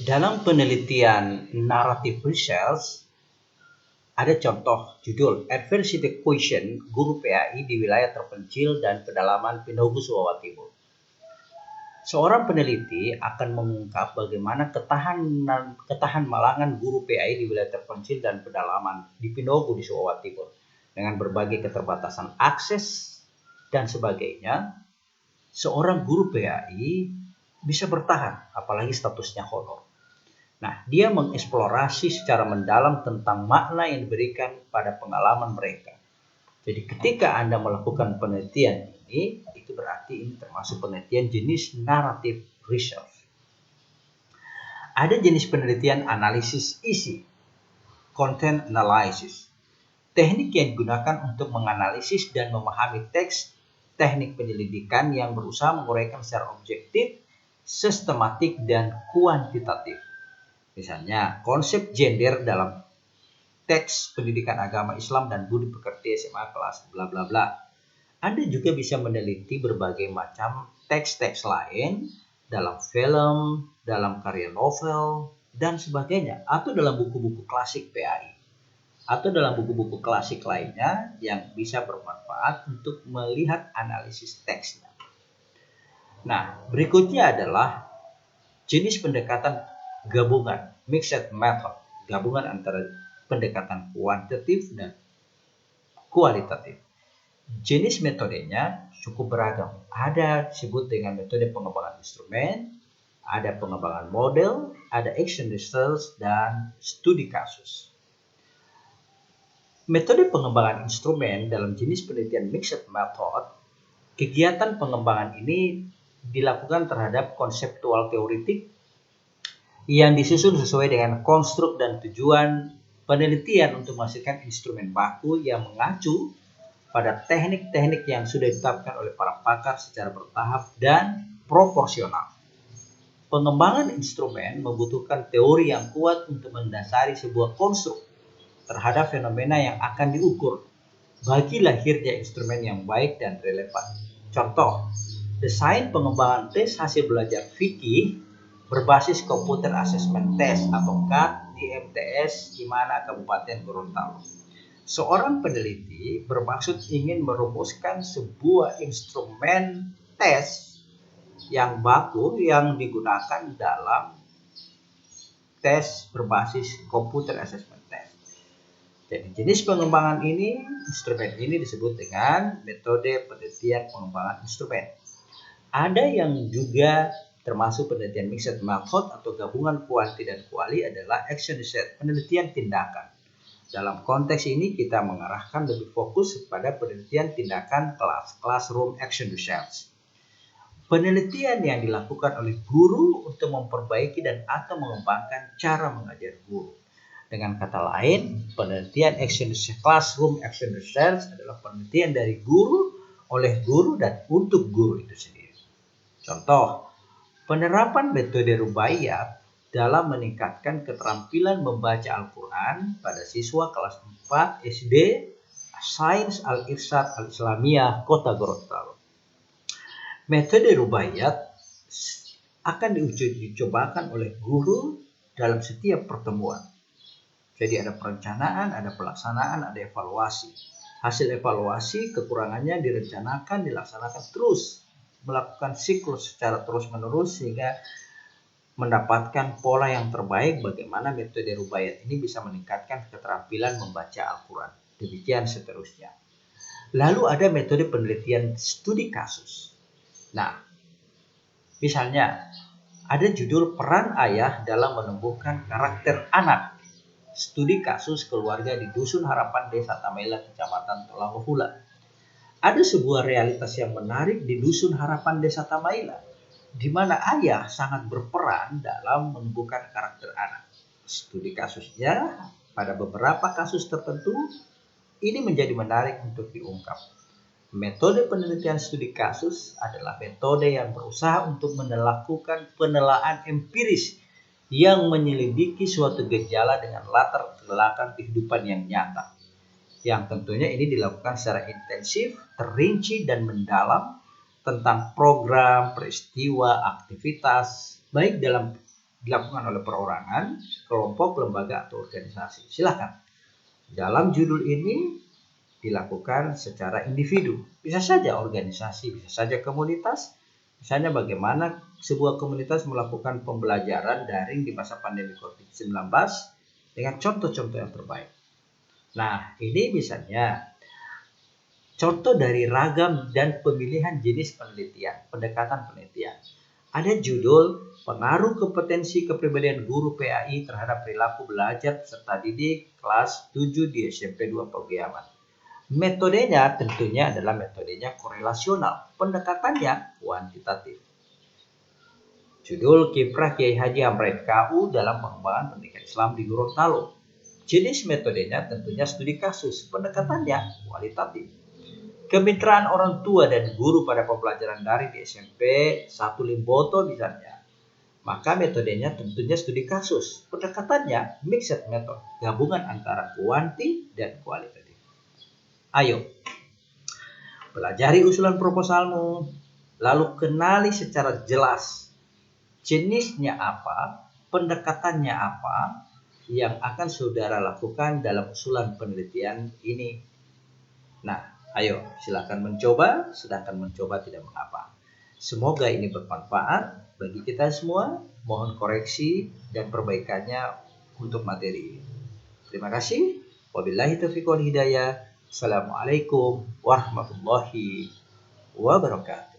Dalam penelitian narrative research, ada contoh judul Adversity Quotient Guru PAI di Wilayah Terpencil dan Pedalaman Pinogu, Jawa Timur. Seorang peneliti akan mengungkap bagaimana ketahan malangan guru PAI di wilayah terpencil dan pedalaman di Pinogu di Jawa Timur dengan berbagai keterbatasan akses dan sebagainya. Seorang guru PAI bisa bertahan, apalagi statusnya honor. Nah, dia mengeksplorasi secara mendalam tentang makna yang diberikan pada pengalaman mereka. Jadi ketika Anda melakukan penelitian ini, itu berarti ini termasuk penelitian jenis narrative research. Ada jenis penelitian analisis isi, content analysis. Teknik yang digunakan untuk menganalisis dan memahami teks, teknik penyelidikan yang berusaha menguraikan secara objektif, sistematik, dan kuantitatif. Misalnya, konsep gender dalam teks pendidikan agama Islam dan budi pekerti SMA kelas bla bla bla. Anda juga bisa meneliti berbagai macam teks-teks lain dalam film, dalam karya novel, dan sebagainya, atau dalam buku-buku klasik PAI, atau dalam buku-buku klasik lainnya yang bisa bermanfaat untuk melihat analisis teksnya. Nah, berikutnya adalah jenis pendekatan gabungan, mixed method, gabungan antara pendekatan kuantitatif dan kualitatif. Jenis metodenya cukup beragam. Ada disebut dengan metode pengembangan instrumen, ada pengembangan model, ada action research, dan studi kasus. Metode pengembangan instrumen dalam jenis penelitian mixed method, kegiatan pengembangan ini dilakukan terhadap konseptual teoritik yang disusun sesuai dengan konstruk dan tujuan penelitian untuk menghasilkan instrumen baku yang mengacu pada teknik-teknik yang sudah ditetapkan oleh para pakar secara bertahap dan proporsional. Pengembangan instrumen membutuhkan teori yang kuat untuk mendasari sebuah konstruk terhadap fenomena yang akan diukur bagi lahirnya instrumen yang baik dan relevan. Contoh, desain pengembangan tes hasil belajar fikih berbasis Computer Assessment Test atau CAT di MTS Gimana Kabupaten Gorontalo. Seorang peneliti bermaksud ingin merumuskan sebuah instrumen tes yang baku yang digunakan dalam tes berbasis Computer Assessment Test. Jadi jenis pengembangan ini, instrumen ini disebut dengan metode penelitian pengembangan instrumen. Ada yang juga termasuk penelitian mixed method atau gabungan kuanti dan kuali adalah action research, penelitian tindakan. Dalam konteks ini kita mengarahkan lebih fokus pada penelitian tindakan classroom action research. Penelitian yang dilakukan oleh guru untuk memperbaiki dan atau mengembangkan cara mengajar guru. Dengan kata lain, penelitian action research, classroom action research adalah penelitian dari guru, oleh guru, dan untuk guru itu sendiri. Contoh, penerapan metode Rubaiyat dalam meningkatkan keterampilan membaca Al-Quran pada siswa kelas 4 SD Sains Al-Irsyad Al-Islamiyah Kota Gorontalo. Metode Rubaiyat akan dicobakan oleh guru dalam setiap pertemuan. Jadi ada perencanaan, ada pelaksanaan, ada evaluasi. Hasil evaluasi kekurangannya direncanakan, dilaksanakan terus, melakukan siklus secara terus-menerus sehingga mendapatkan pola yang terbaik bagaimana metode Rubaiyat ini bisa meningkatkan keterampilan membaca Al-Quran. Demikian seterusnya. Lalu ada metode penelitian studi kasus. Nah, misalnya ada judul peran ayah dalam menumbuhkan karakter anak. Studi kasus keluarga di Dusun Harapan Desa Tamaila, Kecamatan Tolangahula. Ada sebuah realitas yang menarik di Dusun Harapan Desa Tamaila, di mana ayah sangat berperan dalam menumbuhkan karakter anak. Studi kasusnya pada beberapa kasus tertentu ini menjadi menarik untuk diungkap. Metode penelitian studi kasus adalah metode yang berusaha untuk melakukan penelaahan empiris yang menyelidiki suatu gejala dengan latar belakang kehidupan yang nyata. Yang tentunya ini dilakukan secara intensif, terinci, dan mendalam tentang program, peristiwa, aktivitas, baik dalam dilakukan oleh perorangan, kelompok, lembaga, atau organisasi. Silakan. Dalam judul ini dilakukan secara individu. Bisa saja organisasi, bisa saja komunitas. Misalnya bagaimana sebuah komunitas melakukan pembelajaran daring di masa pandemi COVID-19 dengan contoh-contoh yang terbaik. Nah, ini misalnya contoh dari ragam dan pemilihan jenis penelitian, pendekatan penelitian. Ada judul Pengaruh Kompetensi Kepribadian Guru PAI terhadap Perilaku Belajar Peserta Didik kelas 7 di SMP 2 Pagiaman. Metodenya tentunya adalah metodenya korelasional, pendekatannya kuantitatif. Judul Kiprah Kiai Haji Hamrain KU dalam pengembangan pendidikan Islam di Gorontalo. Jenis metodenya tentunya studi kasus, pendekatannya kualitatif. Kemitraan orang tua dan guru pada pembelajaran daring di SMP 1 Limboto misalnya. Maka metodenya tentunya studi kasus. Pendekatannya mixed method, gabungan antara kuanti dan kualitatif. Ayo, pelajari usulan proposalmu, lalu kenali secara jelas jenisnya apa, pendekatannya apa yang akan saudara lakukan dalam usulan penelitian ini. Nah, ayo silakan mencoba, sedangkan mencoba tidak mengapa. Semoga ini bermanfaat bagi kita semua. Mohon koreksi dan perbaikannya untuk materi. Terima kasih. Wabillahi taufiq wal hidayah. Assalamualaikum warahmatullahi wabarakatuh.